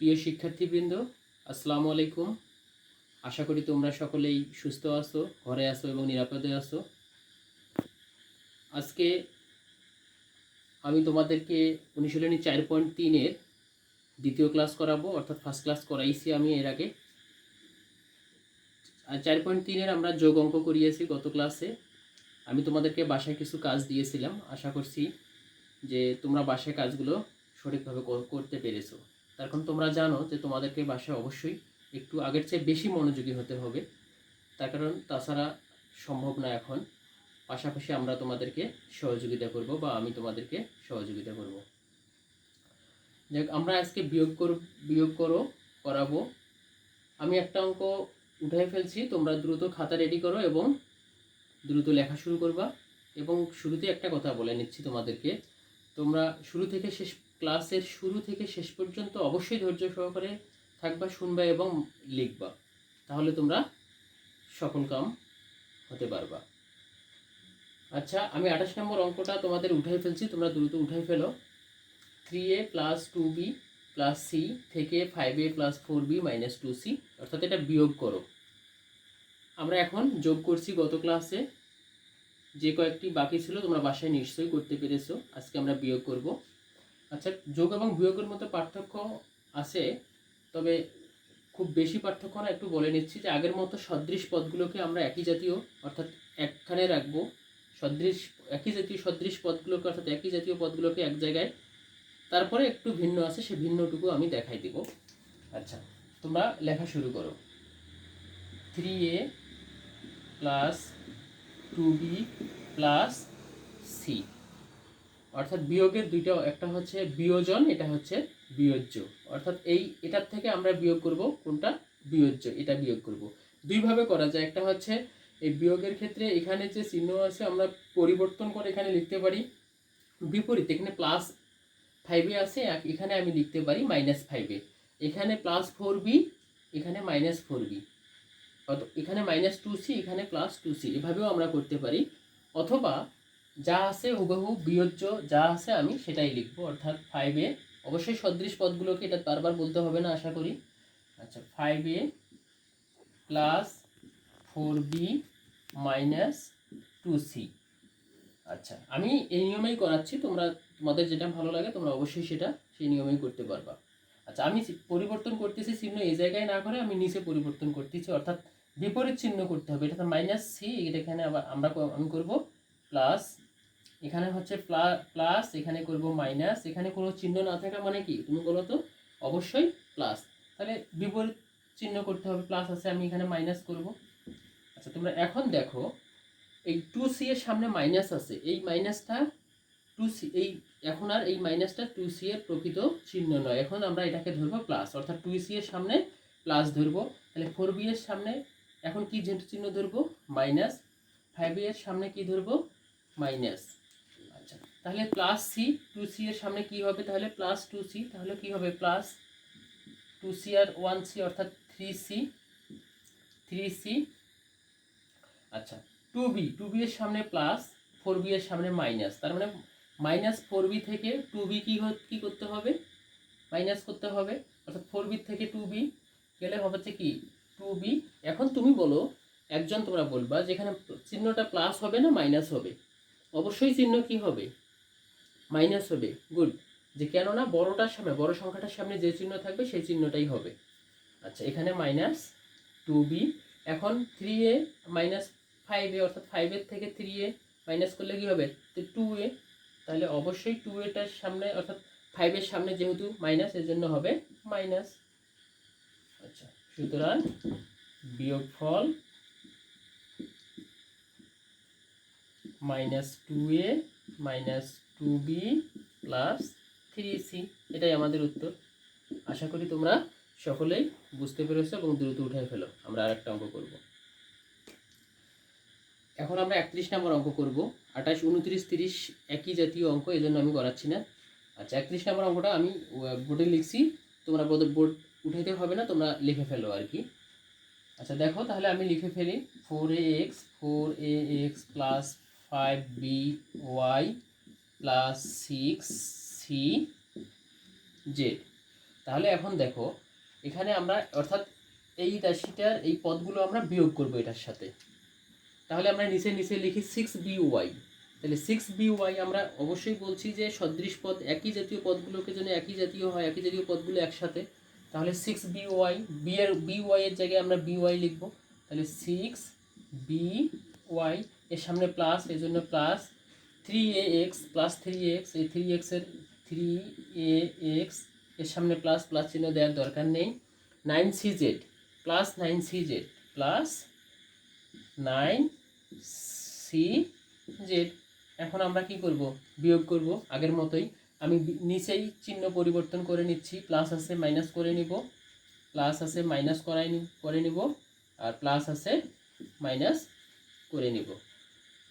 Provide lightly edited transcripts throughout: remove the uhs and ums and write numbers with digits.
প্রিয় শিক্ষার্থীবৃন্দ, আসসালামু আলাইকুম। আশা করি তোমরা সকলেই সুস্থ আছো, ঘরে আছো এবং নিরাপদে আছো। আজকে আমি তোমাদেরকে অনুশীলনী 4.3-এর দ্বিতীয় ক্লাস করাবো, অর্থাৎ ফার্স্ট ক্লাস করাইছি আমি এর আগে। আর 4.3-এর আমরা যোগ অঙ্ক করিয়েছি গত ক্লাসে। আমি তোমাদেরকে বাসায় কিছু কাজ দিয়েছিলাম, আশা করছি যে তোমরা বাসায় কাজগুলো সঠিকভাবে করতে পেরেছো। তার কারণ তোমরা জানো যে তোমাদেরকে বাসায় অবশ্যই একটু আগের চেয়ে বেশি মনোযোগী হতে হবে, তার কারণ তাছাড়া সম্ভব না এখন। পাশাপাশি আমরা তোমাদেরকে সহযোগিতা করব বা আমি তোমাদেরকে সহযোগিতা করব। দেখ, আমরা আজকে বিয়োগ করাবো। আমি একটা অঙ্ক উঠে ফেলছি, তোমরা দ্রুত খাতা রেডি করো এবং দ্রুত লেখা শুরু করবা। এবং শুরুতে একটা কথা বলে নিচ্ছি তোমাদেরকে, তোমরা ক্লাসের শুরু থেকে শেষ পর্যন্ত অবশ্যই ধৈর্য সহকারে থাকবা, শুনবা এবং লিখবা, তাহলে তোমরা সফল কাম হতে পারবা। আচ্ছা, আমি 28 নম্বর অঙ্কটা তোমাদের উঠাই ফেলছি, তোমরা দ্রুত উঠাই ফেলো। 3a plus 2b plus c থেকে 5a plus 4b minus 2c, অর্থাৎ এটা বিয়োগ করো। আমরা এখন যোগ করছি গত ক্লাসে, যে কয়েকটি বাকি ছিল তোমরা বাসায় নিশ্চয়ই করতে পেরেছো। আজকে আমরা বিয়োগ করব। আচ্ছা, যোগ এবং বিয়োগের মধ্যে পার্থক্য আছে, তবে খুব বেশি পার্থক্য না। একটু বলে নিচ্ছি যে আগের মতো সদৃশ পদগুলোকে আমরা একই জাতীয় অর্থাৎ একখানে রাখবো। একই জাতীয় সদৃশ পদগুলোকে অর্থাৎ একই জাতীয় পদগুলোকে এক জায়গায়, তারপরে একটু ভিন্ন আছে, সে ভিন্নটুকু আমি দেখাই দিব। আচ্ছা, তোমরা লেখা শুরু করো। 3a plus 2b plus c, অর্থাৎ বিয়োগের দুইটা, একটা হচ্ছে বিয়োজন, এটা হচ্ছে বিয়োজ্য। অর্থাৎ এটার থেকে আমরা বিয়োগ করব কোনটা, বিয়োজ্য, এটা বিয়োগ করব। দুইভাবে করা যায়। একটা হচ্ছে এই বিয়োগের ক্ষেত্রে এখানে যে চিহ্ন আছে আমরা পরিবর্তন করে এখানে লিখতে পারি বিপরীত। এখানে প্লাস 5a আছে, এখানে আমি লিখতে পারি মাইনাস 5a। এখানে প্লাস 4b, এখানে মাইনাস 4b, এখানে মাইনাস 2c, এখানে প্লাস 2c, এভাবেও আমরা করতে পারি। অথবা যা আছে হুবহু বিয়োজ্য যা আছে আমি সেটাই লিখব, অর্থাৎ 5a, অবশ্যই সদৃশ পদগুলোকে এটা বারবার বলতে হবে না আশা করি। আচ্ছা, 5a plus 4b minus 2c। আচ্ছা, আমি এই নিয়মেই করাচ্ছি, তোমাদের যেটা ভালো লাগে তোমরা অবশ্যই সেই নিয়মেই করতে পারবা। আচ্ছা, আমি পরিবর্তন করতেছি চিহ্ন এই জায়গায় না করে আমি নিচে পরিবর্তন করতেছি, অর্থাৎ বিপরীত চিহ্ন করতে হবে। এটা মাইনাস সি, এটা এখানে আবার আমি করব প্লাস, এখানে হচ্ছে প্লাস, এখানে করব মাইনাস। এখানে কোনো চিহ্ন না থাকা মানে কি তুমি বলো তো, অবশ্যই প্লাস। তাহলে বিপরীত চিহ্ন করতে হবে, প্লাস আছে আমি এখানে মাইনাস করব। আচ্ছা, তোমরা এখন দেখো এই 2c এর সামনে মাইনাস আছে, এই মাইনাসটা 2c, এখন আর এই মাইনাসটা 2c এর প্রকৃত চিহ্ন নয়। এখন আমরা এটাকে ধরবো প্লাস, অর্থাৎ 2c এর সামনে প্লাস ধরবো। তাহলে 4b এর সামনে এখন কি চিহ্ন ধরবো, মাইনাস। 5b এর সামনে কি ধরবো, মাইনাস। আচ্ছা, তাহলে প্লাস সি, 2c এর সামনে কি হবে, তাহলে প্লাস 2c, তাহলে কি হবে প্লাস 2c আর 1c, অর্থাৎ 3c। আচ্ছা, 2b এর সামনে প্লাস, 4b এর সামনে মাইনাস, তার মানে মাইনাস 4b থেকে 2b কি করতে হবে, মাইনাস করতে হবে। অর্থাৎ 4b থেকে 2b গেলে হচ্ছে কি 2b। এখন তুমি বলো, তোমরা বলবা যেখানে চিহ্নটা প্লাস হবে না মাইনাস হবে, অবশ্যই চিহ্ন কি হবে, মাইনাস হবে। গুড, যে কেননা বড়টার সামনে, বড় সংখ্যাটার সামনে যে চিহ্ন থাকবে সেই চিহ্নটাই হবে। আচ্ছা, এখানে মাইনাস 2b। এখন 3a মাইনাস 5a, অর্থাৎ 5 থেকে 3a মাইনাস করলে কি হবে, 2a। তাহলে অবশ্যই 2aটার সামনে, অর্থাৎ 5 সামনে যেহেতু মাইনাস, এর জন্য হবে মাইনাস। আচ্ছা, সুতরাং বিয়োগফল minus 2a minus 2b plus 3c, এটাই আমাদের উত্তর। আশা করি তোমরা সকলেই বুঝতে পেরেছো এবং দ্রুত উঠে ফেলো। আমরা আরেকটা অঙ্ক করব। এখন আমরা 31 নম্বর অঙ্ক করব। 28, 29, 30 একই জাতীয় অঙ্ক, এই জন্য আমি করাচ্ছি না। আচ্ছা, 31 নম্বর অঙ্কটা আমি বোর্ডে লিখছি, তোমরা বোর্ড উঠাইতে হবে না, তোমরা লিখে ফেলো আর কি। আচ্ছা দেখো, তাহলে আমি লিখে ফেলি 4ax plus 5by plus 6cz। তাহলে এখন দেখো এখানে আমরা অর্থাৎ এই রাশিটার এই পদগুলো আমরা বিয়োগ করব এটার সাথে। তাহলে আমরা নিচে নিচে লিখি 6by। তাহলে 6by আমরা অবশ্যই বলছি যে সদৃশ পদ একই জাতীয় পদগুলোকে যেন একই জাতীয় হয়, একই জাতীয় পদগুলো একসাথে। তাহলে 6by, by এর জায়গায় আমরা by লিখব। তাহলে 6by এর সামনে প্লাস, এই জন্য প্লাস 3ax প্লাস 3x, এই 3x এর 3ax এর সামনে প্লাস প্লাস চিহ্ন দেওয়ার দরকার নেই। 9cz plus 9cz plus 9cz। এখন আমরা কি করব? বিয়োগ করব আগের মতোই। আমি নিচেই চিহ্ন পরিবর্তন করে নিচ্ছি, প্লাস আছে মাইনাস করে নিব, প্লাস আছে মাইনাস করে নিব, আর প্লাস আছে মাইনাস করে নিব।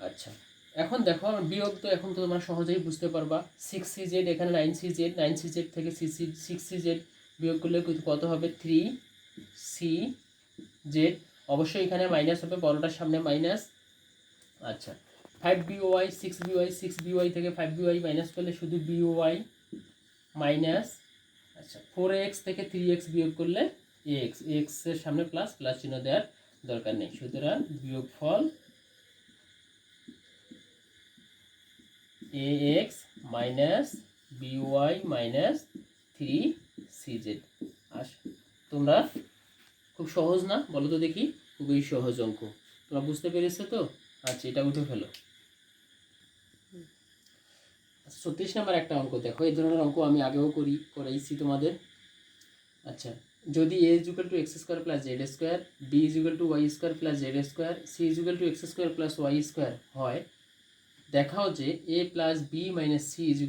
আচ্ছা, এখন দেখো আমার বিয়োগ তো এখন তো তোমরা সহজেই বুঝতে পারবা। 6cz এখানে 9cz, 9cz থেকে 6cz বিয়োগ করলে কত হবে? 3cz। অবশ্যই এখানে মাইনাস হবে, বড়টার সামনে মাইনাস। আচ্ছা, 5by, 6by থেকে 5by মাইনাস করলে শুধু by মাইনাস। আচ্ছা, 4x থেকে 3x বিয়োগ করলে ax, x এর সামনে প্লাস প্লাস চিহ্ন দেওয়ার দরকার নেই। সুতরাং বিয়োগফল ax minus by minus 3cz। তোমরা খুব সহজ না? বলো তো দেখি। খুবই সহজ অঙ্ক, তোমরা বুঝতে পেরেছো তো? আচ্ছা, এটা উঠে ফেলো। 36 নাম্বার একটা অঙ্ক দেখো, এই ধরনের অঙ্ক আমি আগেও করাইছি তোমাদের। আচ্ছা, যদি a = x² + z² b = y² + z² c = x² + y² হয়, দেখাও যে a + b - c =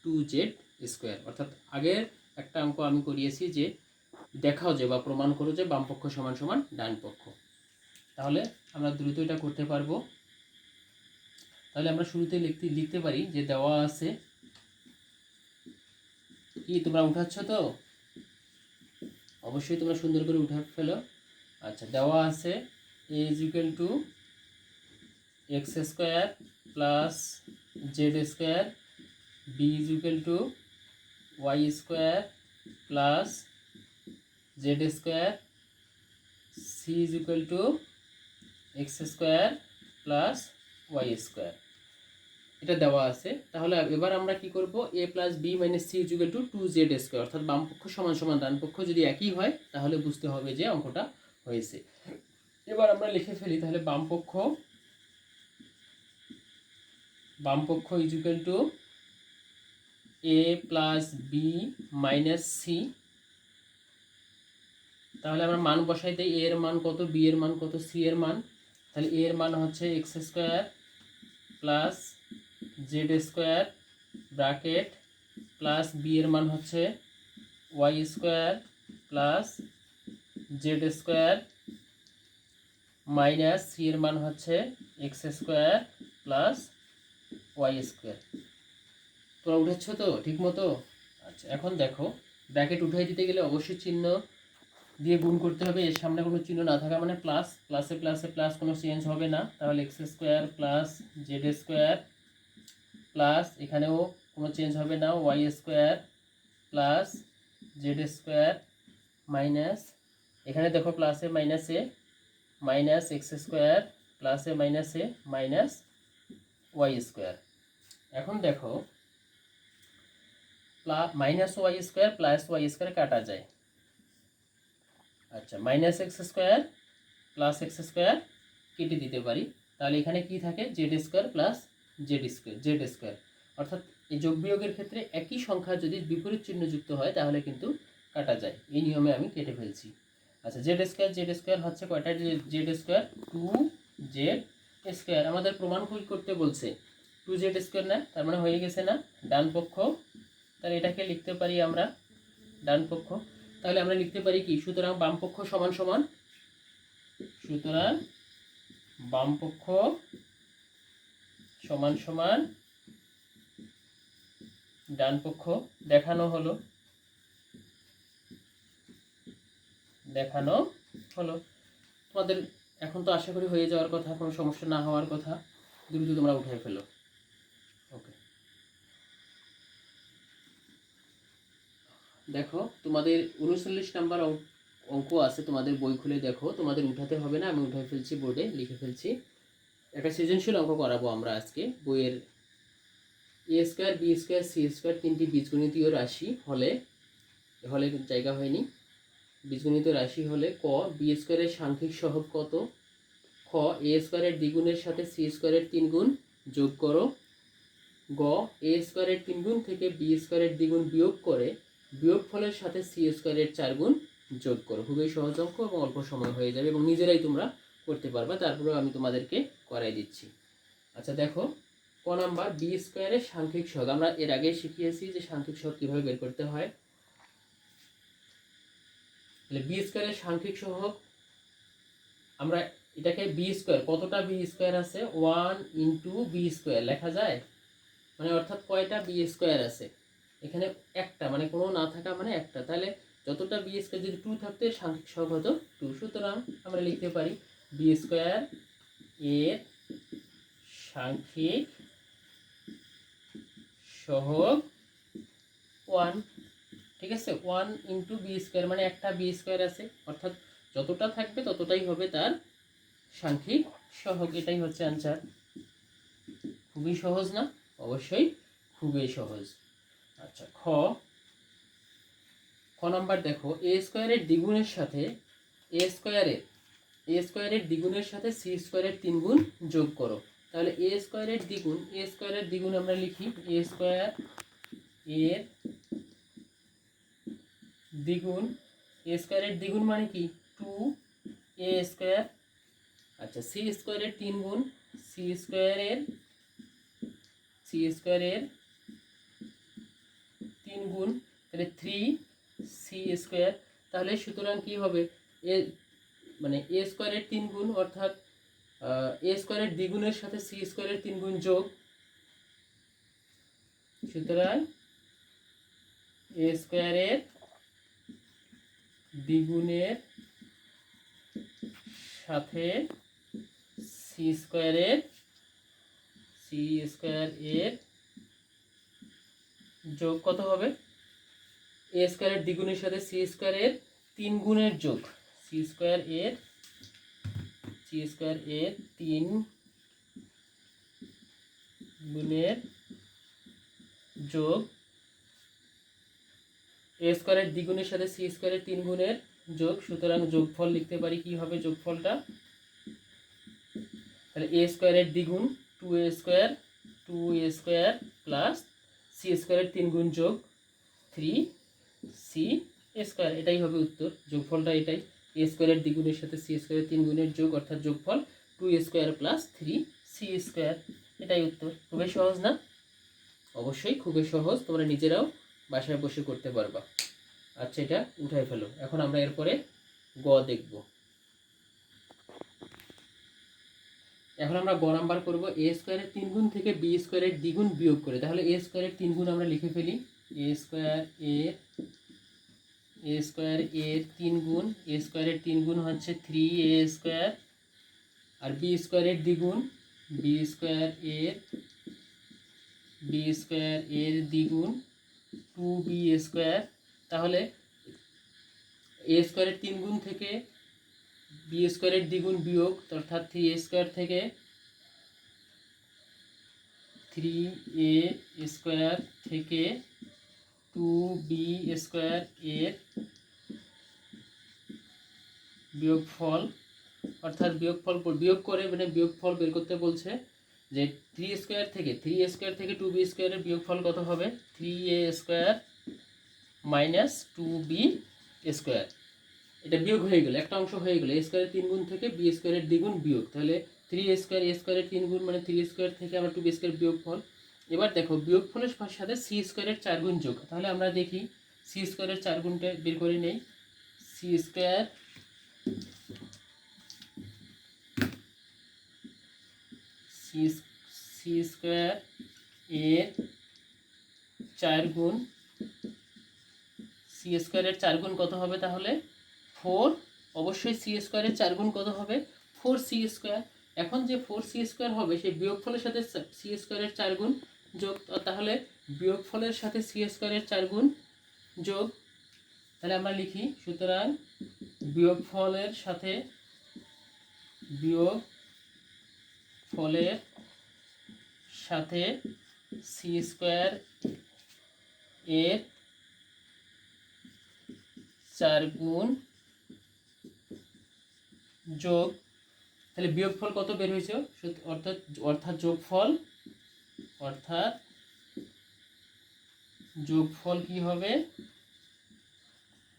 2z²। অর্থাৎ আগের একটা অঙ্ক আমি করিয়েছি যে দেখাও যে বা প্রমাণ করো যে বাম পক্ষ সমান সমান ডান পক্ষ। তাহলে আমরা দ্রুত এটা করতে পারবো। তাহলে আমরা শুরুতে লিখতে পারি যে দেওয়া আছে কি, তোমরা উঠাচ্ছ তো? অবশ্যই তোমরা সুন্দর করে উঠে ফেলো। আচ্ছা, দেওয়া আছে a = x² + z², b = y² + z², c = x² + y²। এটা দেওয়া আছে। তাহলে এবার আমরা কি করব? a + b - c = 2z²। অর্থাৎ বাম পক্ষ সমান সমান ডান পক্ষ যদি একই হয় তাহলে বুঝতে হবে যে অঙ্কটা হয়েছে। এবার আমরা লিখে ফেলি। তাহলে বাম পক্ষ = a + b - c। তাহলে আমরা মান বসাই দেই। a এর মান কত, b এর মান কত, c এর মান। তাহলে a এর মান হচ্ছে x² + z² bracket plus b এর মান হচ্ছে y² + z² মাইনাস c এর মান হচ্ছে x² + y²। তোমরা উঠেছ তো ঠিক মতো? আচ্ছা, এখন দেখো ব্র্যাকেট উঠাই দিতে গেলে অবশ্যই চিহ্ন দিয়ে গুণ করতে হবে। এর সামনে কোনো চিহ্ন না থাকা মানে প্লাস, প্লাসে প্লাসে প্লাস কোনো চেঞ্জ হবে না। তাহলে x² + z² প্লাস, এখানেও কোনো চেঞ্জ হবে না, y² + z² মাইনাস, এখানে দেখো প্লাসে মাইনাসে মাইনাস x² প্লাসে মাইনাসে মাইনাস y²। এখন দেখো -y² প্লাস y² কাটা যায়। আচ্ছা, -x² প্লাস x² কেটে দিতে পারি। তাহলে এখানে কি থাকে? z² plus z²। অর্থাৎ এই যোগ বিয়োগের ক্ষেত্রে একই সংখ্যা যদি বিপরীত চিহ্ন যুক্ত হয় তাহলে কিন্তু কাটা যায়। এই নিয়মে আমি কেটে ফেলছি। আচ্ছা, z² হচ্ছে কয়টা? z², 2z²। আমাদের প্রমাণ করতে বলছে 2z² না, তার মানে হয়ে গেছে না ডান পক্ষ। তাহলে এটাকে লিখতে পারি আমরা ডান পক্ষ। তাহলে আমরা লিখতে পারি কি? সুতরাং বাম পক্ষ সমান সমান, সুতরাং বাম পক্ষ সমান সমান ডান পক্ষ দেখানো হলো। তোমাদের এখন তো আশা করি হয়ে যাওয়ার কথা, কোনো সমস্যা না হওয়ার কথা। দ্রুত তোমরা উঠে ফেলো। ওকে, দেখো তোমাদের 39 নাম্বার অঙ্ক আছে, তোমাদের বই খুলে দেখো, তোমাদের উঠাতে হবে না, আমি উঠাই ফেলছি, বোর্ডে লিখে ফেলছি। একটা সৃজনশীল অঙ্ক করাবো আমরা আজকে। বইয়ের A square B square C square তিনটি বীজগণিতীয় রাশি হলে, হলে জায়গা হয়নি, বীজগণিতীয় রাশি হলে ক বি স্কোয়ারের সাংখ্যিক সহগ কত, খ এ স্কোয়ারের দ্বিগুণের সাথে সি স্কোয়ারের 3 গুণ যোগ করো, গ এ স্কোয়ারের 3 গুণ থেকে বি স্কোয়ারের দ্বিগুণ বিয়োগ করে বিয়োগফলের সাথে সি স্কোয়ারের 4 গুণ যোগ করো। খুবই সহজ অঙ্ক এবং অল্প সময় হয়ে যাবে এবং নিজেরাই তোমরা করতে পারবে, তারপরেও আমি তোমাদেরকে করাই দিচ্ছি। আচ্ছা দেখো, ক নাম্বার বি স্কোয়ারের সাংখ্যিক সহগ। আমরা এর আগে শিখিয়েছি যে সাংখ্যিক সহগ কীভাবে বের করতে হয়। তাহলে বি স্কোয়ারের সাংখ্যিক সহগ, আমরা এটাকে বি স্কোয়ার, কতটা বি স্কোয়ার আছে 1 ইন্টু বি স্কোয়ার লেখা যায়, মানে অর্থাৎ কয়টা বি স্কোয়ার আছে এখানে, একটা, মানে কোনো না থাকা মানে একটা। তাহলে যতটা বি স্কোয়ার, যদি 2 থাকতে সাংখ্যিক সহগ হতো 2, সুতরাং আমরা লিখতে পারি বি স্কোয়ার এর সাংখ্যিক সহগ 1। ঠিক আছে, 1 ইন্টু বি স্কোয়ার মানে একটা বি স্কোয়ার আছে, অর্থাৎ যতটা থাকবে ততটাই হবে তার সাংখ্যিক সহগ। এটাই হচ্ছে অ্যান্সার। খুবই সহজ না? অবশ্যই খুবই সহজ। আচ্ছা খ নাম্বার দেখো, এ স্কোয়ারের দ্বিগুণের সাথে এ স্কোয়ারের দ্বিগুণের সাথে সি স্কোয়ারের 3 গুণ যোগ করো। তাহলে এ স্কোয়ারের দ্বিগুণ আমরা লিখি এ স্কোয়ার এর দ্বিগুণ, এ স্কোয়ারের দ্বিগুণ মানে কি 2 এ স্কোয়ার। আচ্ছা সি স্কোয়ারের 3 গুণ, সি স্কোয়ারের 3 গুণ, তাহলে 3 সি স্কোয়ার। তাহলে সুতরাং কি হবে, এ মানে এ স্কোয়ারের 3 গুণ অর্থাৎ এ স্কোয়ারের দ্বিগুণের সাথে সি স্কোয়ারের 3 গুণ যোগ, সুতরাং এ স্কোয়ারের দ্বিগুণের সাথে সি স্কোয়ারের যোগ কত হবে, এ স্কোয়ারের দ্বিগুণের সাথে সি স্কোয়ারের 3 গুণের যোগ, সি স্কোয়ার এর 3 গুণের যোগ, এ স্কোয়ারের দ্বিগুণের সাথে সি স্কোয়ারের 3 গুণের যোগ, সুতরাং যোগফল লিখতে পারি। কি হবে যোগফলটা, তাহলে এ স্কোয়ারের দ্বিগুণ 2a স্কোয়ার প্লাস সি স্কোয়ারের 3 গুণ যোগ 3c স্কোয়ার, এটাই হবে উত্তর। যোগফলটা এটাই, এ স্কোয়ারের দ্বিগুণের সাথে সি স্কোয়ারের 3 গুণের যোগ অর্থাৎ যোগফল 2a square plus 3c square, এটাই উত্তর। খুবই সহজ না? অবশ্যই খুবই সহজ, তোমরা নিজেরাও বাসায় বসে করতে পারবা। আচ্ছা এটা উঠাই ফেলো। এখন আমরা এরপরে গ দেখব। এখন আমরা গ নাম্বার করব, এ স্কোয়ারের 3 গুণ থেকে বি স্কোয়ারের দ্বিগুণ বিয়োগ করে। তাহলে এ স্কোয়ারের 3 গুণ আমরা লিখে ফেলি, এ স্কোয়ার এর 3 গুণ, এ স্কোয়ারের 3 গুণ হচ্ছে 3a স্কোয়ার, আর বি স্কোয়ারের দ্বিগুণ, বি স্কোয়ার এর দ্বিগুণ 2b স্কোয়ার। তাহলে এ স্কোয়ারের 3 গুণ থেকে বি স্কোয়ারের দ্বিগুণ বিয়োগ, অর্থাৎ 3a স্কোয়ার থেকে 3a স্কোয়ার থেকে 2b স্কোয়ার এর বিয়োগফল, অর্থাৎ বিয়োগ করে মানে বিয়োগফল বের করতে বলছে যে 3 স্কোয়ার থেকে 2b স্কোয়ারের বিয়োগফল কত হবে, 3a square minus 2b square. এটা বিয়োগ হয়ে গেল, একটা অংশ হয়ে গেল, এ স্কোয়ারের 3 গুণ থেকে বি স্কোয়ারের দ্বিগুণ বিয়োগ, তাহলে 3 স্কোয়ার এ স্কোয়ারের 3 গুণ মানে 3 স্কোয়ার থেকে আমরা 2b স্কোয়ার বিয়োগফল। এবার দেখো বিয়োগফলের সাথে সি স্কোয়ারের 4 গুণ যোগ, তাহলে আমরা দেখি সি স্কোয়ারের 4 গুণটা বের করে নেই, সি স্কোয়ার এর 4 গুণ, সি স্কোয়ারের 4 গুণ কত হবে, তাহলে 4, অবশ্যই সি স্কোয়ারের 4 গুণ কত হবে 4c স্কোয়ার। এখন যে 4c স্কোয়ার হবে সেই বিয়োগফলের সাথে সি স্কোয়ারের 4 গুণ যোগ, তাহলে বিয়োগফলের সাথে সি স্কোয়ারের 4 গুণ যোগ তাহলে আমরা লিখি, সুতরাং বিয়োগফলের সাথে সি স্কোয়ার এর 4 গুণ যোগ, তাহলে বিয়োগফল কত বের হয়েছে, অর্থাৎ যোগফল কি হবে,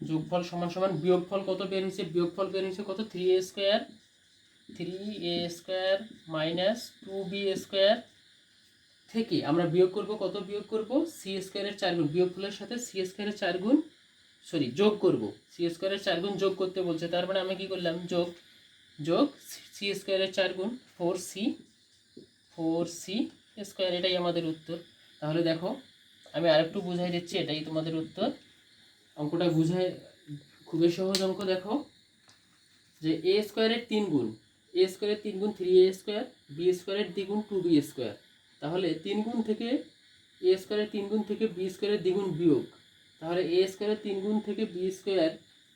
যোগফল সমান সমান বিয়োগফল কত বের হয়েছে, বিয়োগফল বের হয়েছে কত, 3a square minus 2b square থেকে আমরা বিয়োগ করব কত, বিয়োগ করব সি স্কোয়ারের 4 গুণ, বিয়োগফলের সাথে সি স্কোয়ারের 4 গুণ যোগ করব, সি স্কোয়ারের 4 গুণ যোগ করতে বলছে, তার মানে আমি কি করলাম, যোগ সি স্কোয়ারের 4 গুণ 4c স্কোয়ার, এটাই আমাদের উত্তর। তাহলে দেখো আমি আরেকটু বুঝাই দিচ্ছি, এটাই তোমাদের উত্তর। অঙ্কটা বুঝাই, খুবই সহজ অঙ্ক। দেখো যে এ স্কোয়ারের 3 গুণ, এ স্কোয়ারের 3 গুণ 3a স্কোয়ার, বি স্কোয়ারের দ্বিগুণ 2b স্কোয়ার, তাহলে 3 গুণ থেকে এ স্কোয়ারের 3 গুণ থেকে বি স্কোয়ারের দ্বিগুণ বিয়োগ, তাহলে এ স্কোয়ারের 3 গুণ থেকে বি স্কোয়ার,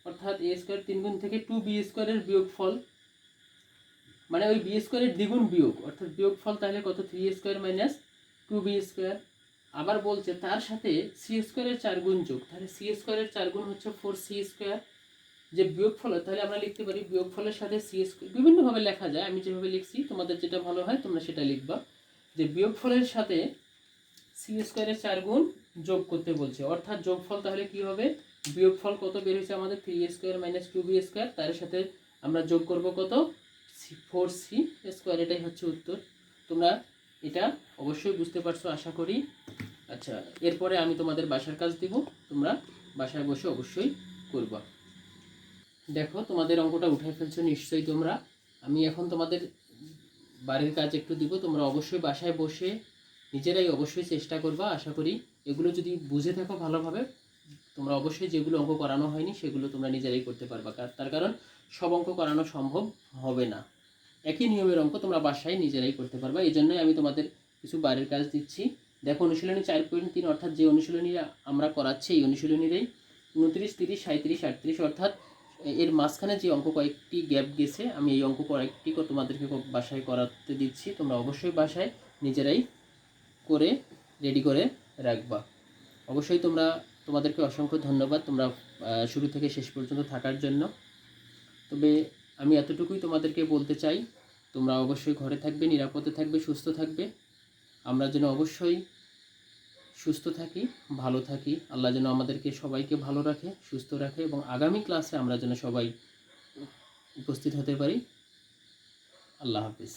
অর্থাৎ এ স্কোয়ার 3 গুণ থেকে 2b স্কোয়ারের বিয়োগফল, মানে ওই বি স্কোয়ারের দ্বিগুণ বিয়োগ, অর্থাৎ বিয়োগফল তাহলে কত, 3a square minus 2b square. আবার বলছে তার সাথে সি স্কোয়ারের 4 গুণ যোগ, তাহলে সি স্কোয়ারের 4 গুণ হচ্ছে 4c স্কোয়ার। যে বিয়োগফল, তাহলে আমরা লিখতে পারি বিয়োগফলের সাথে সি স্কোয়ার, বিভিন্নভাবে লেখা যায়, আমি যেভাবে লিখছি তোমাদের যেটা ভালো হয় তোমরা সেটা লিখবা, যে বিয়োগফলের সাথে সি স্কোয়ারের 4 গুণ যোগ করতে বলছে, অর্থাৎ যোগফল তাহলে কি হবে, বিয়োগফল কত বের হয়েছে আমাদের, 3a square minus 2b square, তার সাথে আমরা যোগ করব কত, 4c স্কোয়ার, এটাই হচ্ছে উত্তর। তোমরা এটা অবশ্যই বুঝতে পারছো আশা করি। আচ্ছা, এরপরে আমি তোমাদের বাসার কাজ দিব, তোমরা বাসায় বসে অবশ্যই করবা। দেখো তোমাদের অঙ্কটা উঠে ফেলছো নিশ্চয়ই তোমরা, আমি এখন তোমাদের বাড়ির কাজ একটু দিব, তোমরা অবশ্যই বাসায় বসে নিজেরাই অবশ্যই চেষ্টা করবা। আশা করি এগুলো যদি বুঝে থাকো ভালোভাবে, তোমরা অবশ্যই যেগুলো অঙ্ক করানো হয়নি সেগুলো তোমরা নিজেরাই করতে পারবা, তার কারণ সব অঙ্ক করানো সম্ভব হবে না, একই নিয়মের অঙ্ক তোমরা বাসায় নিজেরাই করতে পারবা। এই জন্যই আমি তোমাদের কিছু বাড়ির কাজ দিচ্ছি। দেখো অনুশীলনী 4.3, অর্থাৎ যে অনুশীলনী আমরা করাচ্ছি এই অনুশীলনীরই 29, 30, 37, 38, অর্থাৎ এর মাঝখানে যে অঙ্ক কয়েকটি গ্যাপ গেছে, আমি এই অঙ্ক কয়েকটি তোমাদেরকে বাসায় করাতে দিচ্ছি, তোমরা অবশ্যই বাসায় নিজেরাই করে রেডি করে রাখবা। অবশ্যই তোমাদেরকে অসংখ্য ধন্যবাদ তোমরা শুরু থেকে শেষ পর্যন্ত থাকার জন্য। তবে আমি এতটুকুই তোমাদেরকে বলতে চাই, তোমরা অবশ্যই ঘরে থাকবে, নিরাপদে থাকবে, সুস্থ থাকবে। আমরা যেন অবশ্যই সুস্থ থাকি, ভালো থাকি, আল্লাহ যেন আমাদেরকে সবাইকে ভালো রাখে, সুস্থ রাখে, এবং আগামী ক্লাসে আমরা যেন সবাই উপস্থিত হতে পারি। আল্লাহ হাফিজ।